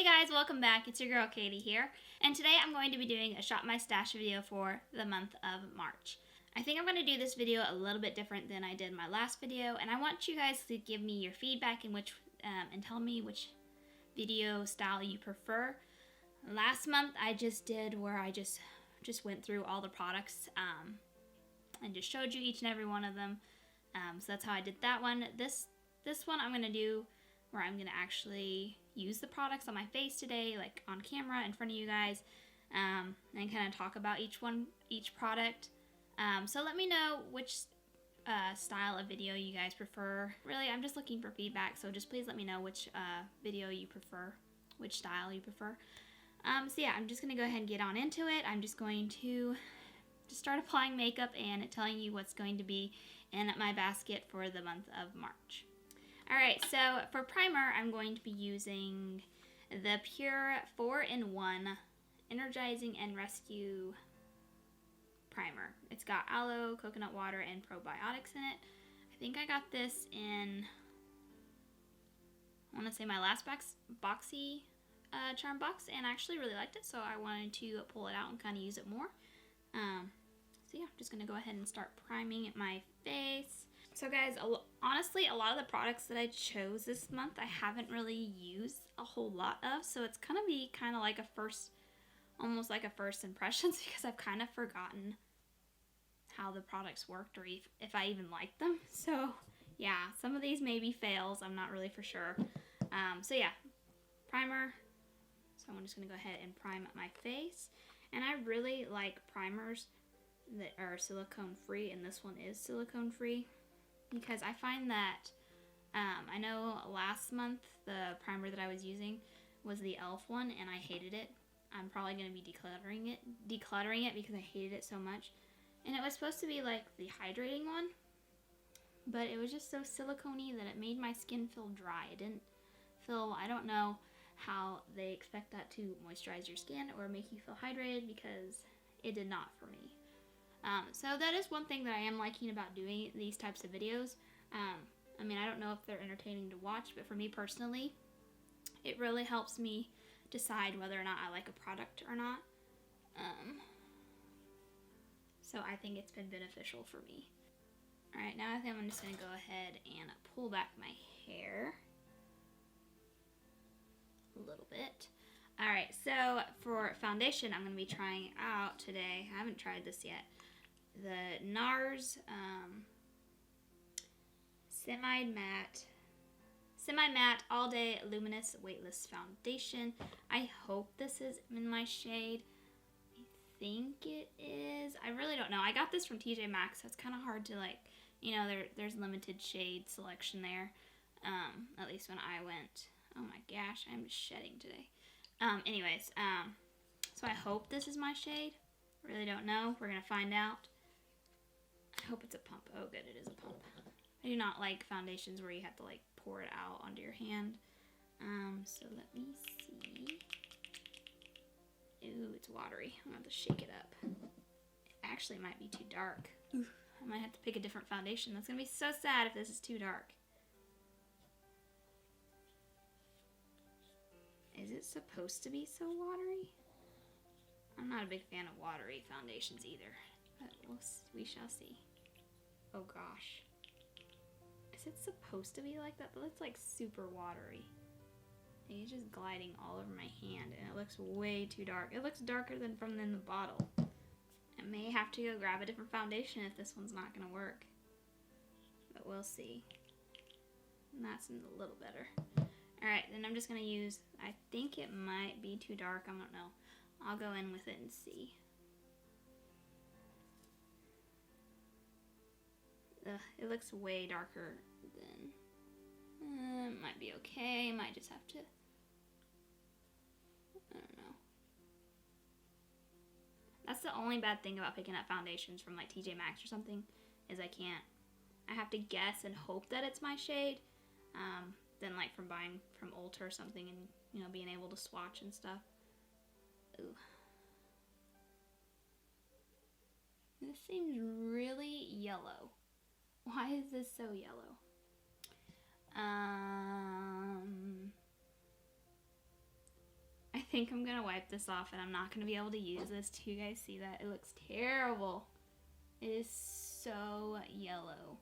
Hey guys, welcome back. It's your girl Katie here, and today I'm going to be doing a Shop My Stash video for the month of March. I think I'm going to do this video a little bit different than I did my last video, and I want you guys to give me your feedback and tell me which video style you prefer. Last month I just did where I just went through all the products and just showed you each and every one of them. So that's how I did that one. This one I'm going to do where I'm going to actually use the products on my face today, like on camera in front of you guys, and kind of talk about each product. So let me know which style of video you guys prefer. Really, I'm just looking for feedback, so just please let me know which video you prefer, which style you prefer. So yeah, I'm just going to go ahead and get on into it. I'm just going to start applying makeup and telling you what's going to be in my basket for the month of March. Alright, so for primer, I'm going to be using the Pure 4-in-1 Energizing and Rescue Primer. It's got aloe, coconut water, and probiotics in it. I think I got this in, I want to say my last boxy charm box, and I actually really liked it, so I wanted to pull it out and kind of use it more. So yeah, I'm just going to go ahead and start priming my face. So guys, honestly, a lot of the products that I chose this month, I haven't really used a whole lot of, so it's going to be kind of like almost like a first impressions, because I've kind of forgotten how the products worked, or if I even liked them. So yeah, some of these may be fails, I'm not really for sure. So yeah, primer. So I'm just going to go ahead and prime my face, and I really like primers that are silicone free, and this one is silicone free. Because I find that, I know last month the primer that I was using was the e.l.f. one, and I hated it. I'm probably going to be decluttering it because I hated it so much. And it was supposed to be like the hydrating one, but it was just so silicone-y that it made my skin feel dry. It didn't feel, I don't know how they expect that to moisturize your skin or make you feel hydrated, because it did not for me. So that is one thing that I am liking about doing these types of videos. I mean, I don't know if they're entertaining to watch, but for me personally, it really helps me decide whether or not I like a product or not. So I think it's been beneficial for me. Alright, now I think I'm just going to go ahead and pull back my hair a little bit. Alright, so for foundation, I'm going to be trying out today. I haven't tried this yet. The NARS Semi-Matte All Day Luminous Weightless Foundation. I hope this is in my shade. I think it is. I really don't know. I got this from TJ Maxx, so it's kind of hard to, like, you know, there's limited shade selection there. At least when I went. Oh my gosh, I'm just shedding today. Anyways, so I hope this is my shade. Really don't know. We're going to find out. I hope it's a pump. Oh good, it is a pump. I do not like foundations where you have to like pour it out onto your hand. So let me see. Ooh, it's watery. I'm going to have to shake it up. It actually might be too dark. Ooh, I might have to pick a different foundation. That's going to be so sad if this is too dark. Is it supposed to be so watery? I'm not a big fan of watery foundations either, but we shall see. Oh gosh. Is it supposed to be like that? But it's like super watery. It's just gliding all over my hand, and it looks way too dark. It looks darker than the bottle. I may have to go grab a different foundation if this one's not going to work. But we'll see. And that seems a little better. Alright, then I'm just going to use, I think it might be too dark, I don't know. I'll go in with it and see. Ugh, it looks way darker than, it might be okay, might just have to, I don't know. That's the only bad thing about picking up foundations from like TJ Maxx or something, is I have to guess and hope that it's my shade, than like from buying from Ulta or something and, you know, being able to swatch and stuff. Ooh. This seems really yellow. Why is this so yellow? think I'm gonna wipe this off and I'm not gonna be able to use this. Do you guys see that? It looks terrible. It is so yellow.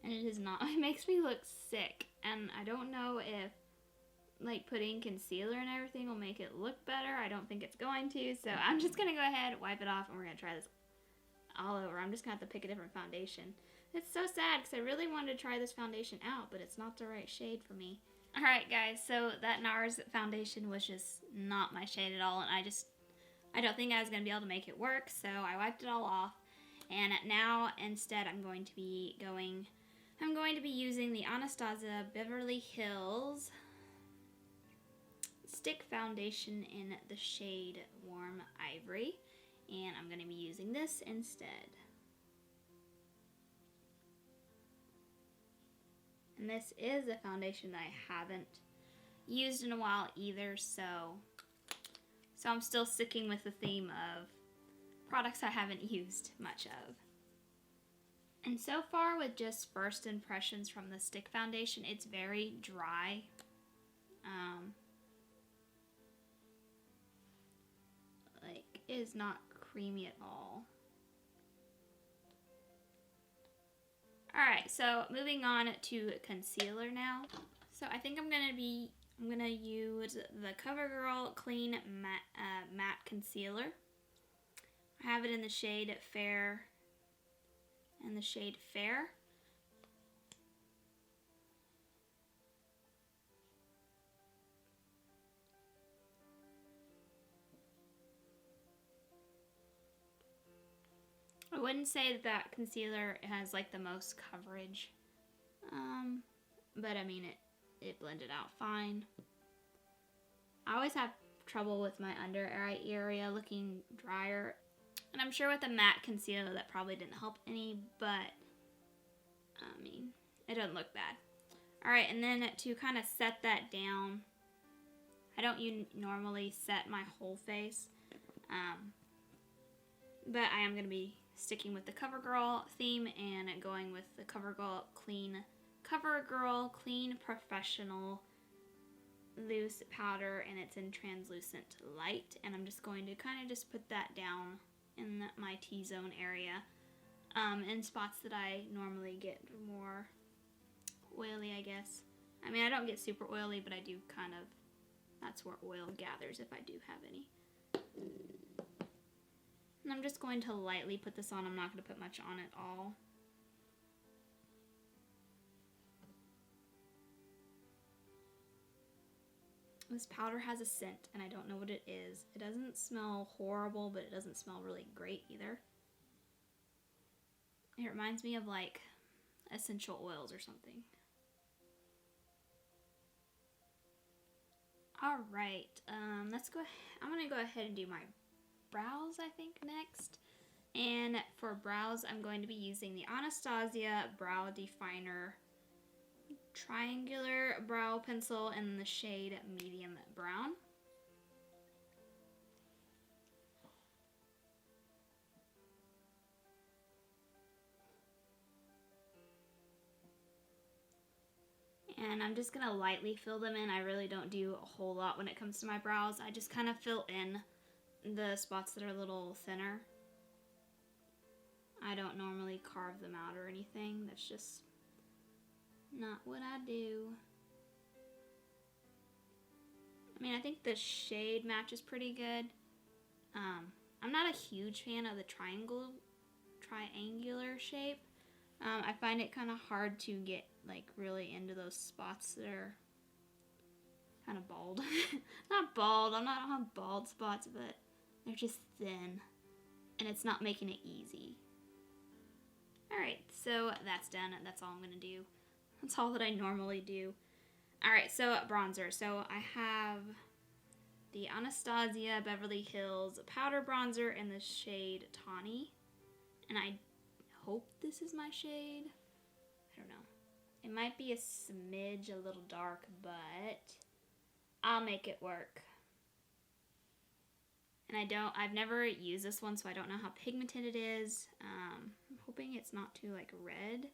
And it is not, it makes me look sick. And I don't know if like putting concealer and everything will make it look better. I don't think it's going to. So I'm just gonna go ahead, wipe it off, and we're gonna try this all over. I'm just gonna have to pick a different foundation. It's so sad because I really wanted to try this foundation out, but it's not the right shade for me. Alright guys, so that NARS foundation was just not my shade at all, and I don't think I was going to be able to make it work, so I wiped it all off. And now instead I'm going to be using the Anastasia Beverly Hills Stick Foundation in the shade Warm Ivory, and I'm going to be using this instead. And this is a foundation that I haven't used in a while either, so I'm still sticking with the theme of products I haven't used much of. And so far with just first impressions from the stick foundation, it's very dry. Like, it is not creamy at all. Alright, so moving on to concealer now. So I think I'm gonna use the CoverGirl Clean Matte Concealer. I have it in the shade Fair. I wouldn't say that concealer has like the most coverage, but I mean it blended out fine. I always have trouble with my under eye area looking drier, and I'm sure with the matte concealer that probably didn't help any, but I mean it doesn't look bad. Alright, and then to kind of set that down, I don't normally set my whole face, but I am going to be sticking with the CoverGirl theme and going with the CoverGirl Clean Professional Loose Powder, and it's in Translucent Light, and I'm just going to kind of just put that down in my T-zone area, in spots that I normally get more oily, I guess. I mean, I don't get super oily, but I do kind of, that's where oil gathers if I do have any. And I'm just going to lightly put this on. I'm not going to put much on at all. This powder has a scent, and I don't know what it is. It doesn't smell horrible, but it doesn't smell really great either. It reminds me of like essential oils or something. Alright, let's go ahead. I'm going to go ahead and do my brows, I think, next. And for brows, I'm going to be using the Anastasia Brow Definer Triangular Brow Pencil in the shade Medium Brown. And I'm just going to lightly fill them in. I really don't do a whole lot when it comes to my brows. I just kind of fill in the spots that are a little thinner. I don't normally carve them out or anything. That's just not what I do. I mean, I think the shade matches pretty good. I'm not a huge fan of the triangular shape. I find it kind of hard to get like really into those spots that are kind of bald. Not bald, I don't have bald spots, but they're just thin, and it's not making it easy. Alright, so that's done. That's all I'm going to do. That's all that I normally do. Alright, so bronzer. So I have the Anastasia Beverly Hills Powder Bronzer in the shade Tawny, and I hope this is my shade. I don't know. It might be a smidge a little dark, but I'll make it work. And I've never used this one, so I don't know how pigmented it is. I'm hoping it's not too like red.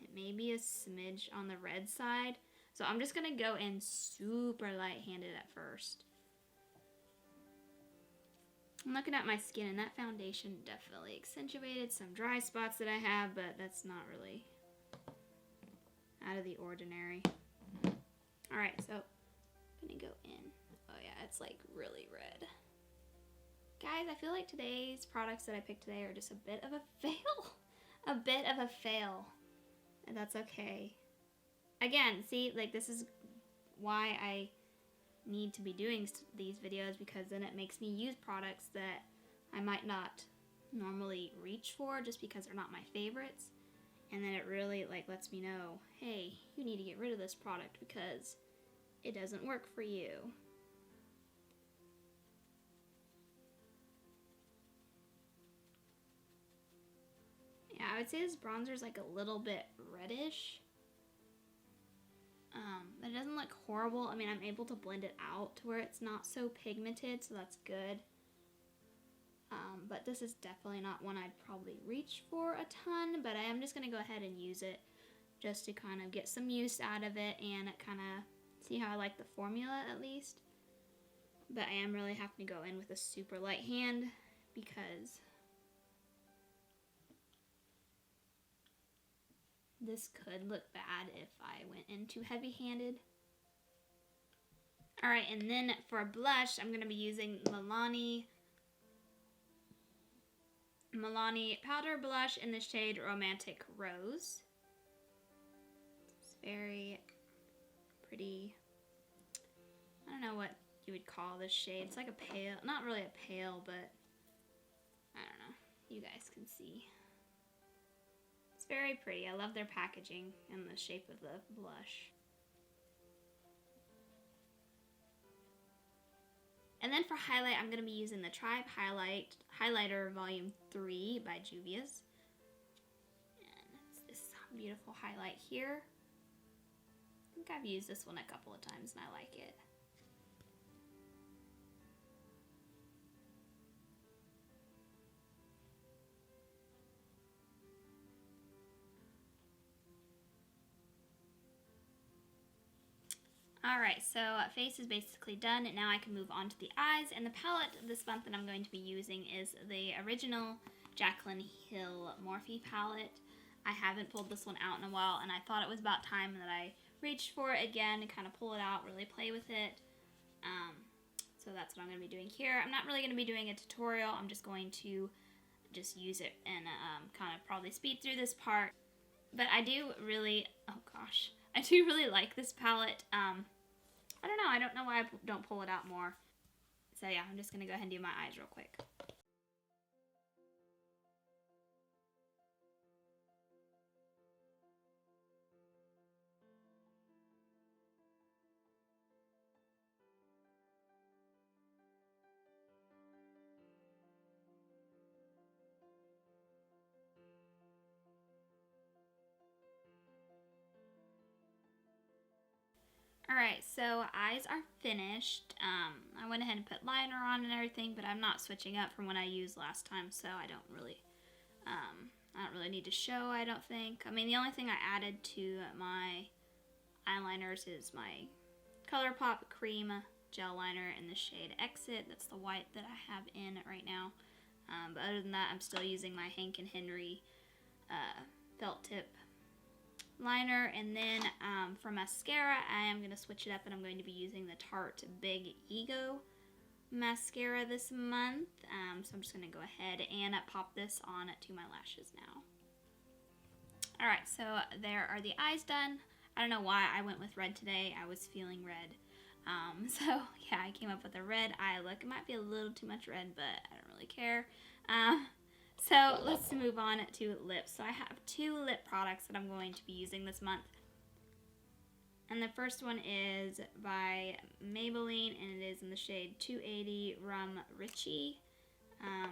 It may be a smidge on the red side. So I'm just gonna go in super light-handed at first. I'm looking at my skin, and that foundation definitely accentuated some dry spots that I have, but that's not really out of the ordinary. Alright, so I'm gonna go in. Oh yeah, it's like really red. Guys, I feel like today's products that I picked today are just a bit of a fail. A bit of a fail. And that's okay. Again, see, like this is why I need to be doing these videos, because then it makes me use products that I might not normally reach for just because they're not my favorites. And then it really like lets me know, hey, you need to get rid of this product because it doesn't work for you. Yeah, I would say this bronzer is like a little bit reddish. It doesn't look horrible. I mean, I'm able to blend it out to where it's not so pigmented, so that's good. But this is definitely not one I'd probably reach for a ton, but I am just going to go ahead and use it just to kind of get some use out of it and kind of see how I like the formula at least. But I am really having to go in with a super light hand because this could look bad if I went in too heavy-handed. Alright, and then for blush, I'm going to be using Milani Powder Blush in the shade Romantic Rose. It's very pretty. I don't know what you would call this shade. It's like a pale, not really a pale, but I don't know. You guys can see. It's very pretty. I love their packaging and the shape of the blush. And then for highlight, I'm going to be using the Tribe Highlighter Volume 3 by Juvia's. And it's this beautiful highlight here. I think I've used this one a couple of times and I like it. Alright, so face is basically done, and now I can move on to the eyes. And the palette this month that I'm going to be using is the original Jaclyn Hill Morphe palette. I haven't pulled this one out in a while, and I thought it was about time that I reached for it again to kind of pull it out, really play with it. So that's what I'm going to be doing here. I'm not really going to be doing a tutorial. I'm just going to use it and kind of probably speed through this part. But I do really, oh gosh, I do really like this palette. I don't know why I don't pull it out more. So yeah, I'm just going to go ahead and do my eyes real quick. Alright, so eyes are finished. I went ahead and put liner on and everything, but I'm not switching up from what I used last time, so I don't really need to show, I don't think. I mean, the only thing I added to my eyeliners is my ColourPop Cream Gel Liner in the shade Exit. That's the white that I have in right now. But other than that, I'm still using my Hank & Henry felt tip liner. And then for mascara, I am going to switch it up, and I'm going to be using the Tarte Big Ego mascara this month. So I'm just going to go ahead and pop this on to my lashes now. Alright, so there are the eyes done. I don't know why I went with red today. I was feeling red. So yeah, I came up with a red eye look. It might be a little too much red, but I don't really care. So let's move on to lips. So I have 2 lip products that I'm going to be using this month. And the first one is by Maybelline, and it is in the shade 280 Rum Richie. I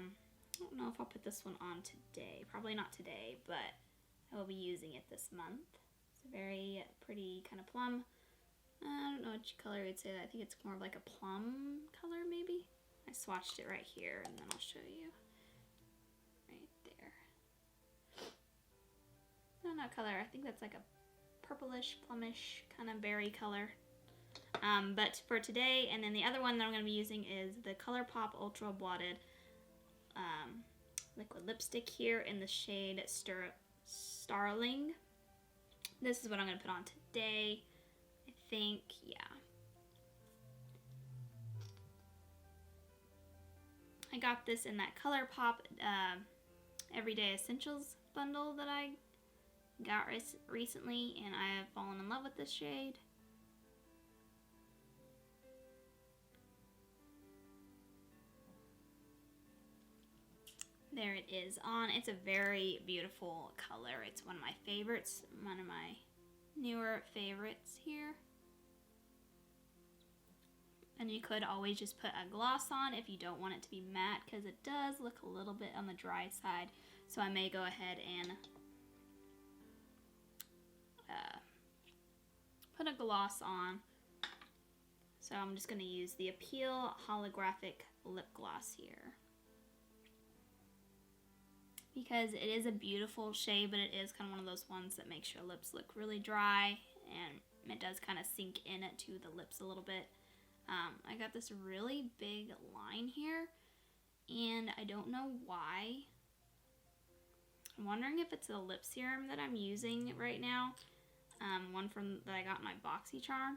don't know if I'll put this one on today. Probably not today, but I will be using it this month. It's a very pretty kind of plum. I don't know what color I'd say that. I think it's more of like a plum color, maybe. I swatched it right here, and then I'll show you. Right there. No, not color. I think that's like a purplish, plumish kind of berry color. But for today, and then the other one that I'm going to be using is the ColourPop Ultra Blotted liquid lipstick here in the shade Starling. This is what I'm going to put on today. I think, yeah. I got this in that ColourPop Everyday Essentials bundle that I got recently, and I have fallen in love with this shade. There it is on. It's a very beautiful color. It's one of my favorites, one of my newer favorites here. And you could always just put a gloss on if you don't want it to be matte, because it does look a little bit on the dry side. So I may go ahead and put a gloss on. So I'm just going to use the Appeal Holographic Lip Gloss here, because it is a beautiful shade, but it is kind of one of those ones that makes your lips look really dry, and it does kind of sink in it to the lips a little bit. I got this really big line here, and I don't know why. I'm wondering if it's a lip serum that I'm using right now, one that I got in my BoxyCharm.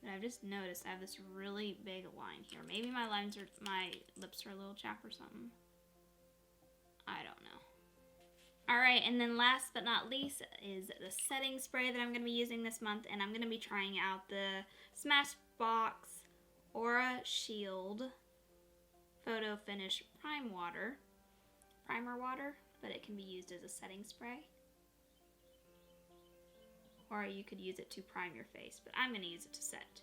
But I've just noticed I have this really big line here. Maybe my lips are a little chapped or something. I don't know. Alright, and then last but not least is the setting spray that I'm going to be using this month. And I'm going to be trying out the Smashbox Aura Shield Photo Finish Primer Water. But it can be used as a setting spray. Or you could use it to prime your face, but I'm going to use it to set.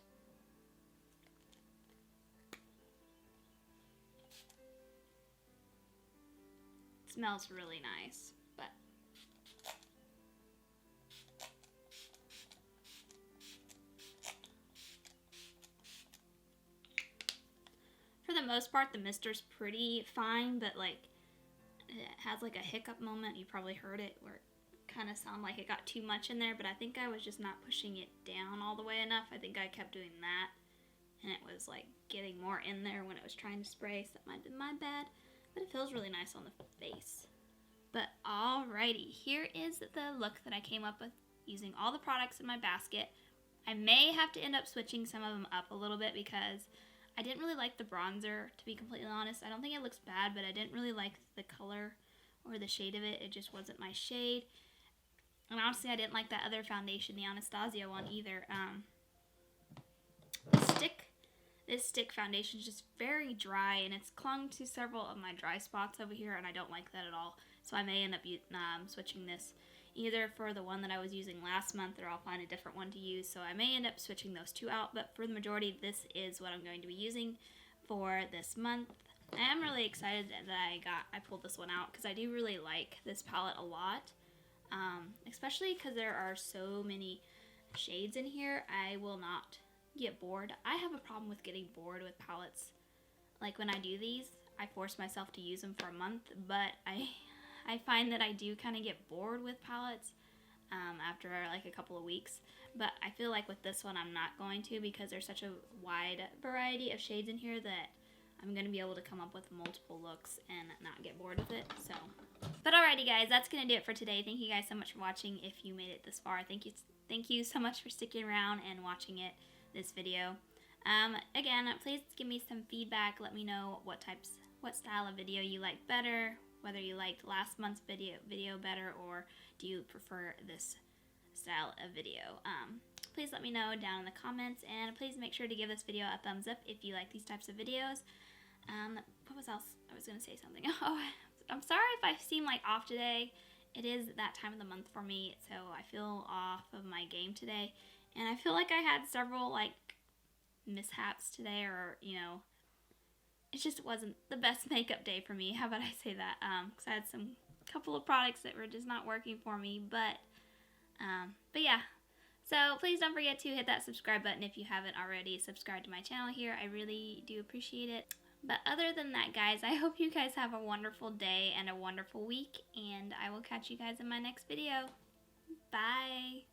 It smells really nice, but for the most part, the mister's pretty fine, but like it has like a hiccup moment. You probably heard it where kind of sound like it got too much in there, but I think I was just not pushing it down all the way enough. I think I kept doing that, and it was like getting more in there when it was trying to spray, so that might have been my bad, but it feels really nice on the face. But alrighty, here is the look that I came up with using all the products in my basket. I may have to end up switching some of them up a little bit, because I didn't really like the bronzer, to be completely honest. I don't think it looks bad, but I didn't really like the color or the shade of it. It just wasn't my shade. And honestly, I didn't like that other foundation, the Anastasia one, either. This stick foundation is just very dry, and it's clung to several of my dry spots over here, and I don't like that at all. So I may end up switching this either for the one that I was using last month, or I'll find a different one to use. So I may end up switching those two out, but for the majority, this is what I'm going to be using for this month. I am really excited that I pulled this one out, because I do really like this palette a lot. Especially because there are so many shades in here, I will not get bored. I have a problem with getting bored with palettes. Like when I do these, I force myself to use them for a month, but I find that I do kind of get bored with palettes after like a couple of weeks. But I feel like with this one I'm not going to, because there's such a wide variety of shades in here that I'm going to be able to come up with multiple looks and not get bored with it. So, but alrighty guys, that's going to do it for today. Thank you guys so much for watching. If you made it this far, thank you so much for sticking around and watching this video. Again, please give me some feedback. Let me know what style of video you like better, whether you liked last month's video better, or do you prefer this style of video. Please let me know down in the comments, and please make sure to give this video a thumbs up if you like these types of videos. What was else? I was going to say something. Oh, I'm sorry if I seem like off today. It is that time of the month for me, so I feel off of my game today. And I feel like I had several like mishaps today, or it just wasn't the best makeup day for me. How about I say that? Because I had couple of products that were just not working for me, but yeah. So please don't forget to hit that subscribe button if you haven't already subscribed to my channel here. I really do appreciate it. But other than that, guys, I hope you guys have a wonderful day and a wonderful week, and I will catch you guys in my next video. Bye!